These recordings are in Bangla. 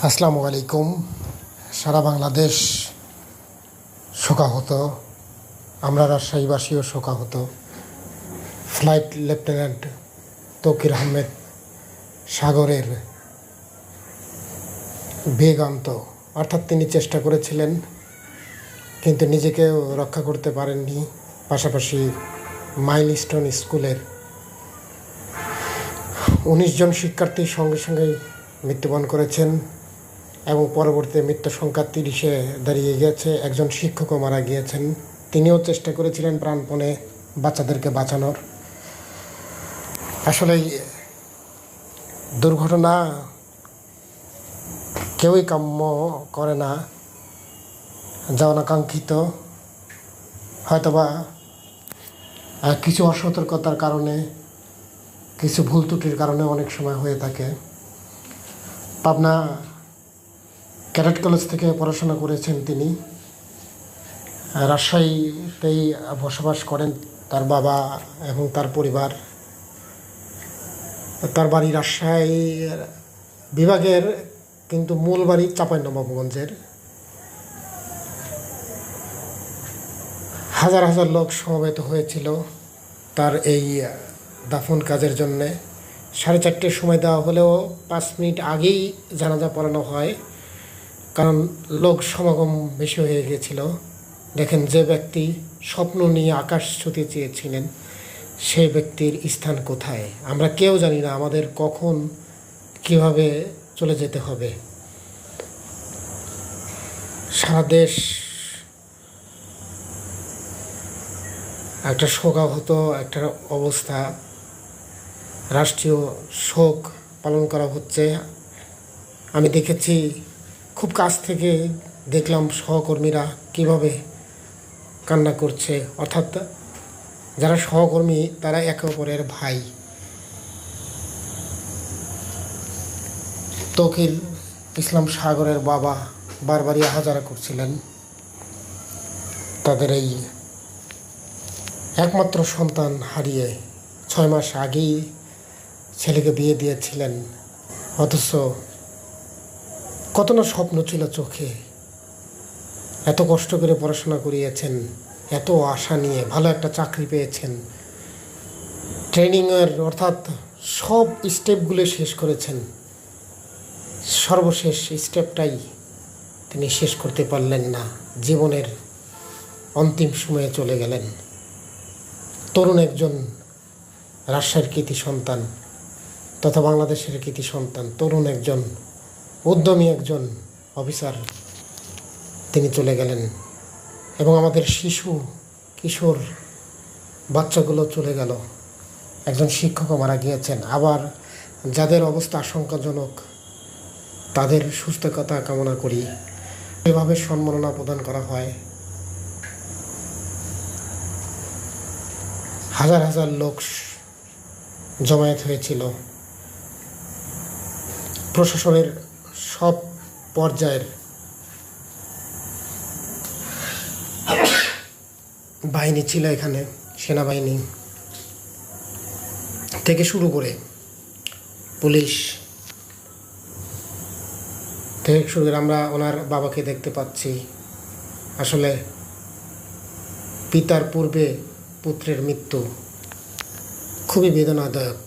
আসসালামু আলাইকুম। সারা বাংলাদেশ শোকাহত, আমরা রাজশাহীবাসীও শোকাহত। ফ্লাইট লেফটেন্যান্ট তৌকির আহমেদ সাগরের বেগান্ত, অর্থাৎ তিনি চেষ্টা করেছিলেন কিন্তু নিজেকেও রক্ষা করতে পারেননি। পাশাপাশি মাইলস্টোন স্কুলের ১৯ জন শিক্ষার্থী সঙ্গে সঙ্গেই মৃত্যুবরণ করেছেন এবং পরবর্তীতে মৃত্যু সংখ্যা ৩০-এ দাঁড়িয়ে গিয়েছে। একজন শিক্ষকও মারা গিয়েছেন। তিনিও চেষ্টা করেছিলেন প্রাণপণে বাচ্চাদেরকে বাঁচানোর। আসলে দুর্ঘটনা কেউই কাম্য করে না, যা অনাকাঙ্ক্ষিত হয়তোবা কিছু অসতর্কতার কারণে, কিছু ভুল ত্রুটির কারণে অনেক সময় হয়ে থাকে। পাবনা ক্যাডেট কলেজ থেকে পড়াশোনা করেছেন তিনি। রাজশাহীতেই বসবাস করেন তার বাবা এবং তার পরিবার। তার বাড়ি রাজশাহী বিভাগের, কিন্তু মূল বাড়ি চাঁপাইনবাবগঞ্জের। হাজার হাজার লোক সমবেত হয়েছিল তার এই দাফন কাজের জন্যে। 4:30-র সময় দেওয়া হলেও 5 মিনিট আগেই জানাজা পড়ানো হয়, কারণ লোক সমাগম বেশি হয়ে গিয়েছিল। দেখেন, যে ব্যক্তি স্বপ্ন নিয়ে আকাশ ছুঁতে চেয়েছিলেন সেই ব্যক্তির স্থান কোথায় আমরা কেউ জানি না। আমাদের কখন কিভাবে চলে যেতে হবে। সারা দেশ একটা শোকাহত একটা অবস্থা। রাষ্ট্রীয় শোক পালন করা হচ্ছে। আমি দেখেছি, খুব কাছ থেকে দেখলাম সহকর্মীরা কিভাবে কান্না করছে। অর্থাৎ যারা সহকর্মী তারা একে অপরের ভাই। তৌকির ইসলাম সাগরের বাবা বারবারই আহাজারা করছিলেন তাদের এই একমাত্র সন্তান হারিয়ে। 6 মাস আগেই ছেলেকে বিয়ে দিয়েছিলেন, অথচ কত না স্বপ্ন ছিল চোখে। এত কষ্ট করে পড়াশোনা করিয়েছেন, এত আশা নিয়ে ভালো একটা চাকরি পেয়েছেন, ট্রেনিংয়ের অর্থাৎ সব স্টেপগুলো শেষ করেছেন। সর্বশেষ স্টেপটাই তিনি শেষ করতে পারলেন না। জীবনের অন্তিম সময়ে চলে গেলেন। তরুণ একজন রাজশাহীর কৃতি সন্তান তথা বাংলাদেশের কৃতি সন্তান, তরুণ একজন উদ্যমী একজন অফিসার তিনি চলে গেলেন। এবং আমাদের শিশু কিশোর বাচ্চাগুলো চলে গেল। একজন শিক্ষকও মারা গিয়েছেন। আবার যাদের অবস্থা আশঙ্কাজনক তাদের সুস্থতা কামনা করি। এভাবে সম্মাননা প্রদান করা হয়। হাজার হাজার লোক জমায়েত হয়েছিল। প্রশাসনের সব পর্যায়ের বাহিনী ছিল এখানে। সেনাবাহিনী থেকে শুরু করে পুলিশ থেকে শুরু করে আমরা ওনার বাবাকে দেখতে পাচ্ছি। আসলে পিতার পূর্বে পুত্রের মৃত্যু খুবই বেদনাদায়ক।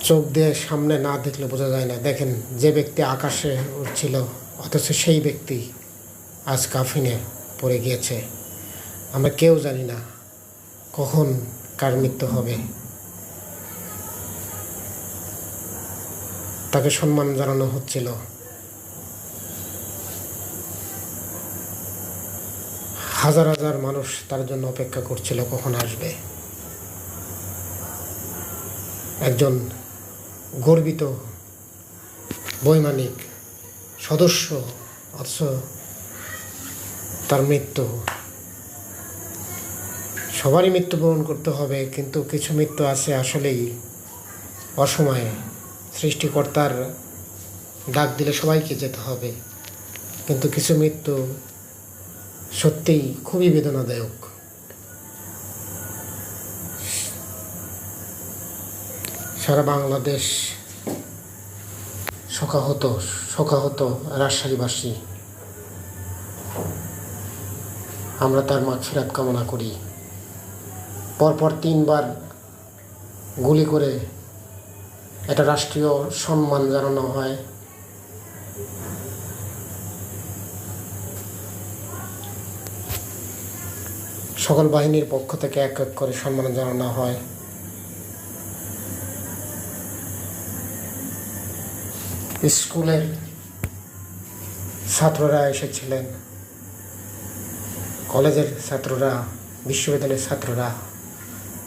চোখ দিয়ে সামনে না দেখলে বোঝা যায় না। দেখেন, যে ব্যক্তি আকাশে উঠছিল অথচ সেই ব্যক্তি আজ কাফিনে পড়ে গিয়েছে। আমরা কেউ জানি না কখন কার মৃত্যু হবে। তাকে সম্মান জানানো হচ্ছিল। হাজার হাজার মানুষ তার জন্য অপেক্ষা করছিল কখন আসবে। একজন গর্বিত বৈমানিক সদস্য, অথচ তার মৃত্যু। সবারই মৃত্যুবরণ করতে হবে, কিন্তু কিছু মৃত্যু আছে আসলেই অসময়ে। সৃষ্টিকর্তার ডাক দিলে সবাইকে যেতে হবে, কিন্তু কিছু মৃত্যু সত্যিই খুবই বেদনাদায়ক। সারা বাংলাদেশ শোকাহত শোকাহত রাজশাহীবাসী। আমরা তার মাগফিরাত কামনা করি। পরপর 3 বার গুলি করে এটা রাষ্ট্রীয় সম্মান জানানো হয়। সকল বাহিনীর পক্ষ থেকে এক এক করে সম্মান জানানো হয়। স্কুলের ছাত্ররা এসেছিলেন, কলেজের ছাত্ররা, বিশ্ববিদ্যালয়ের ছাত্ররা,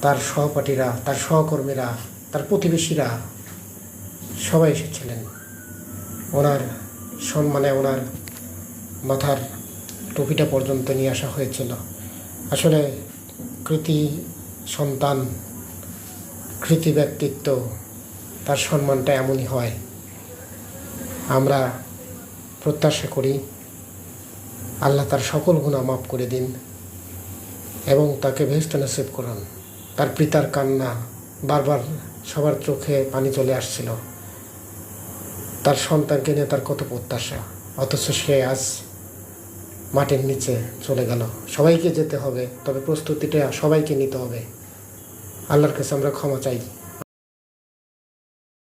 তার সহপাঠীরা, তার সহকর্মীরা, তার প্রতিবেশীরা সবাই এসেছিলেন। ওনার সম্মানে ওনার মাথার টুপিটা পর্যন্ত নিয়ে আসা হয়েছিল। আসলে কৃতি সন্তান, কৃতি ব্যক্তিত্ব, তার সম্মানটা এমনই হয়। আমরা প্রত্যাশা করি আল্লাহ তার সকল গুনাহ মাফ করে দিন এবং তাকে বেহেশত নসিব করুন। তার পিতার কান্না, বারবার সবার চোখে পানি চলে আসছিল। তার সন্তানকে নিয়ে তার কত প্রত্যাশা, অথচ সে আজ মাটির নিচে চলে গেল। সবাইকে যেতে হবে, তবে প্রস্তুতিটা সবাইকে নিতে হবে। আল্লাহর কাছে আমরা ক্ষমা চাই।